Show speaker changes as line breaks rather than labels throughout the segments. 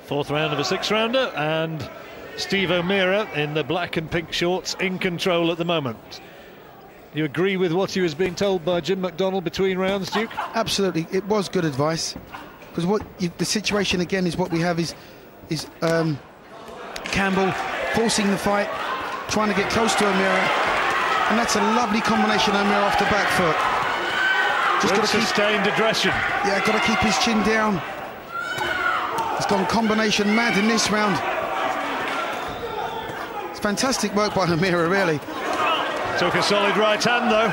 Fourth round of a six-rounder, and Steve O'Meara in the black and pink shorts in control at the moment. You agree with what he was being told by Jim McDonnell between rounds, Duke?
Absolutely, it was good advice, because the situation again is what we have is Campbell forcing the fight, trying to get close to O'Meara, and that's a lovely combination. O'Meara off the back foot.
Just got to keep sustained aggression.
Yeah, got to keep his chin down. He's gone combination mad in this round. It's fantastic work by O'Meara, really.
Took a solid right hand, though.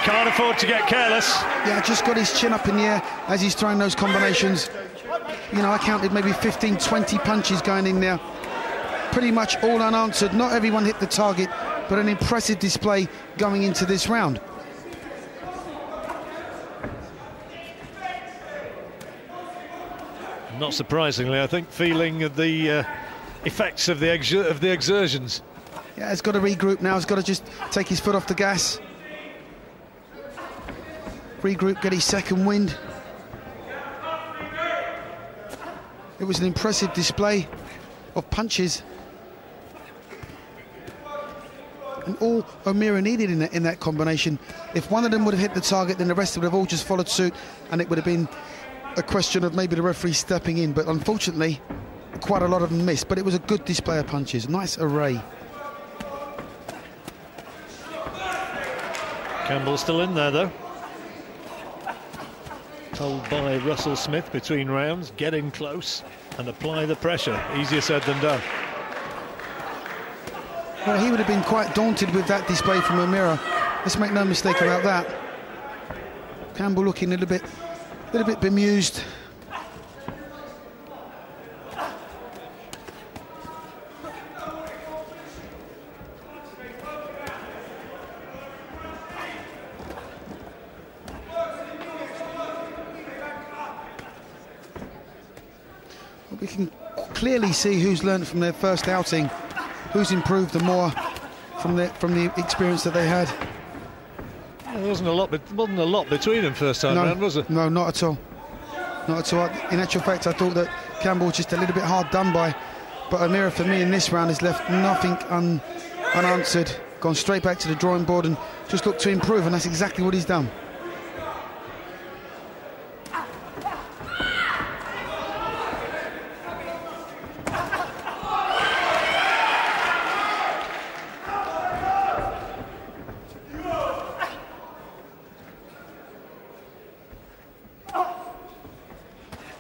Can't afford to get careless.
Yeah, just got his chin up in the air as he's throwing those combinations. You know, I counted maybe 15, 20 punches going in there. Pretty much all unanswered. Not everyone hit the target, but an impressive display going into this round.
Not surprisingly, I think, feeling the effects of the exertions.
Yeah, he's got to regroup now. He's got to just take his foot off the gas. Regroup, get his second wind. It was an impressive display of punches. And all O'Meara needed in that combination, if one of them would have hit the target, then the rest would have all just followed suit, and it would have been a question of maybe the referee stepping in. But unfortunately, quite a lot of them missed. But it was a good display of punches, nice array.
Campbell still in there, though. Told by Russell Smith between rounds, get in close and apply the pressure. Easier said than done.
Well, he would have been quite daunted with that display from O'Meara. Let's make no mistake about that. Campbell looking a little bit bemused. We can clearly see who's learned from their first outing, who's improved the more from the experience that they had.
There wasn't a lot between them first time round, was there?
No, not at all. Not at all. In actual fact, I thought that Campbell was just a little bit hard done by, but O'Meara, for me, in this round, has left nothing unanswered, gone straight back to the drawing board and just looked to improve, and that's exactly what he's done.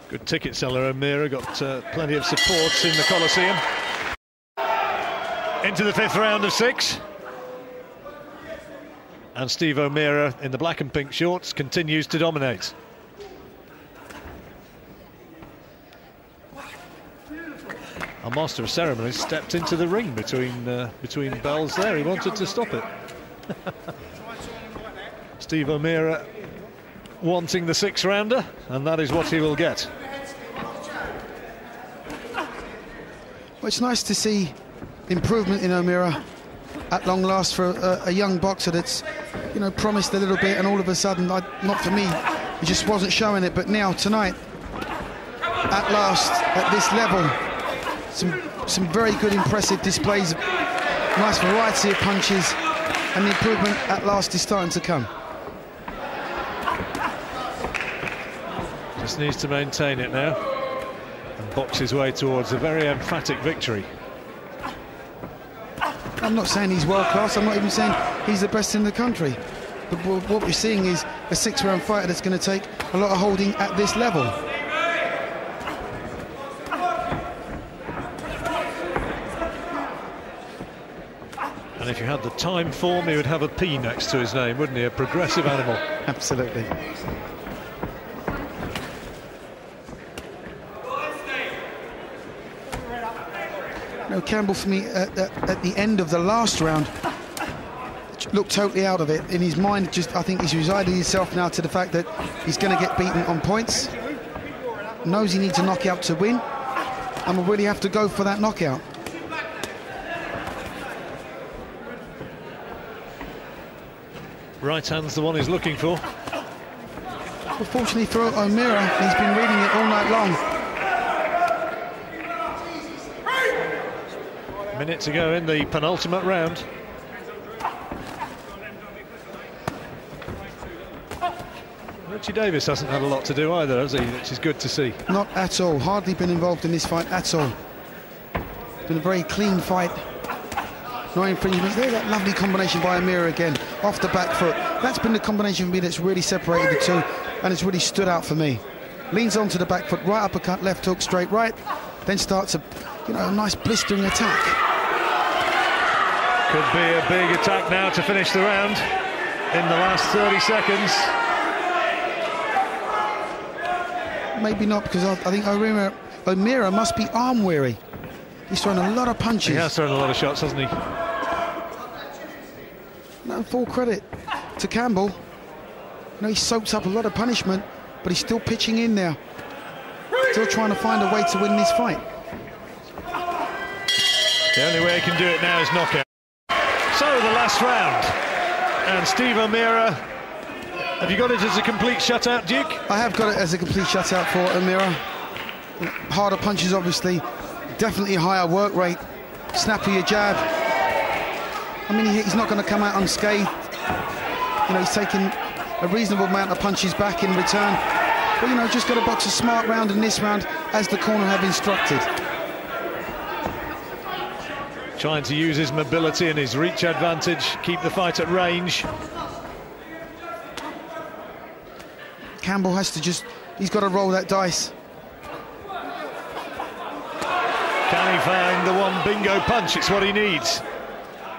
Good ticket seller, O'Meara, got plenty of supports in the Coliseum. Into the fifth round of six. And Steve O'Meara in the black and pink shorts continues to dominate. Our Master of Ceremonies stepped into the ring between bells there. He wanted to stop it. Steve O'Meara wanting the six-rounder, and that is what he will get.
Well, it's nice to see improvement in O'Meara at long last for a young boxer that's, you know, promised a little bit, and all of a sudden, not for me, he just wasn't showing it. But now, tonight, at last, at this level, some very good, impressive displays, nice variety of punches, and the improvement at last is starting to come.
Just needs to maintain it now and box his way towards a very emphatic victory.
I'm not saying he's world class, I'm not even saying he's the best in the country, but what we're seeing is a six-round fighter that's going to take a lot of holding at this level.
And if you had the time form, he would have a P next to his name, wouldn't he? A progressive animal.
Absolutely. No, Campbell, for me, at the end of the last round, looked totally out of it. In his mind, just, I think he's resigned himself now to the fact that he's going to get beaten on points. Knows he needs a knockout to win, and will really have to go for that knockout.
Right hand's the one he's looking for.
Well, fortunately for O'Meara, he's been reading it all night long.
Minute to go in the penultimate round. Richie Davis hasn't had a lot to do either, has he? Which is good to see.
Not at all. Hardly been involved in this fight at all. Been a very clean fight. No infringements. There's that lovely combination by O'Meara again, off the back foot. That's been the combination for me that's really separated the two, and it's really stood out for me. Leans onto the back foot, right uppercut, left hook, straight right, then starts a nice blistering attack.
Could be a big attack now to finish the round in the last 30 seconds.
Maybe not, because I think O'Meara must be arm weary. He's thrown a lot of punches.
He has thrown a lot of shots, hasn't he?
No, full credit to Campbell. He soaks up a lot of punishment, but he's still pitching in there. Still trying to find a way to win this fight.
The only way he can do it now is knockout. So the last round. And Steve O'Meara, have you got it as a complete shutout, Duke?
I have got it as a complete shutout for O'Meara. Harder punches, obviously. Definitely higher work rate. Snappier jab. I mean, he's not going to come out unscathed. He's taken a reasonable amount of punches back in return. But, just got to box a smart round in this round, as the corner have instructed.
Trying to use his mobility and his reach advantage, keep the fight at range.
Campbell has to he's got to roll that dice.
Can he find the one bingo punch? It's what he needs.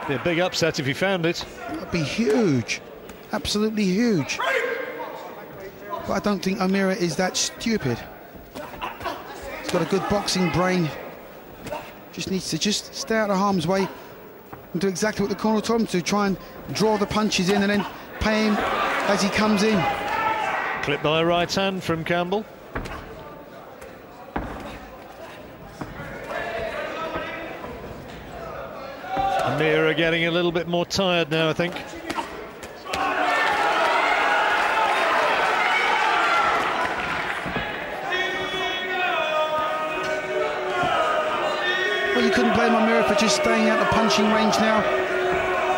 Be a big upset if he found it.
That'd be huge. Absolutely huge. But I don't think O'Meara is that stupid. He's got a good boxing brain. Just needs to stay out of harm's way and do exactly what the corner told him to. Try and draw the punches in and then pay him as he comes in.
Clipped by a right hand from Campbell. O'Meara getting a little bit more tired now, I think.
Well, you couldn't blame O'Meara for just staying out of punching range now,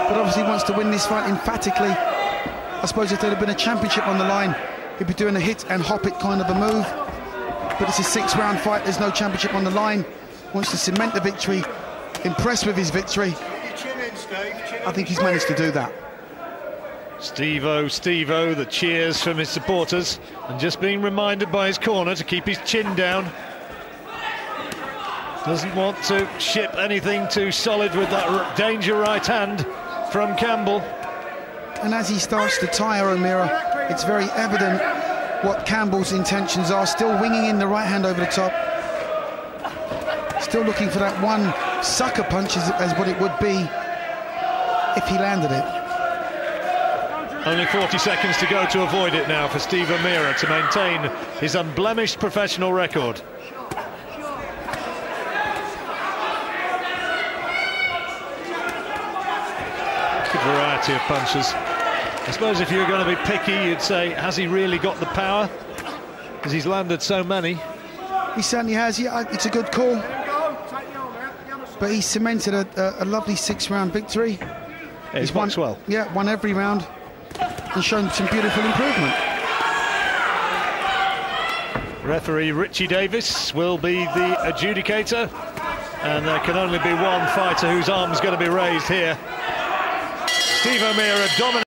but obviously wants to win this fight emphatically. I suppose if there'd have been a championship on the line, he'd be doing a hit and hop it kind of a move. But it's a 6-round fight, there's no championship on the line. Wants to cement the victory, impressed with his victory. I think he's managed to do that.
Steve-O, Steve-O, the cheers from his supporters, and just being reminded by his corner to keep his chin down. Doesn't want to ship anything too solid with that danger right hand from Campbell.
And as he starts to tire O'Meara, it's very evident what Campbell's intentions are. Still winging in the right hand over the top. Still looking for that one sucker punch as what it would be if he landed it.
Only 40 seconds to go to avoid it now for Steve O'Meara to maintain his unblemished professional record. Good variety of punches. I suppose if you were going to be picky, you'd say, has he really got the power? Because he's landed so many.
He certainly has. Yeah, it's a good call. But he's cemented a lovely 6-round victory.
Yeah, he's won well.
Yeah, won every round and shown some beautiful improvement.
Referee Richie Davis will be the adjudicator, and there can only be one fighter whose arm is going to be raised here. Steve O'Meara dominates.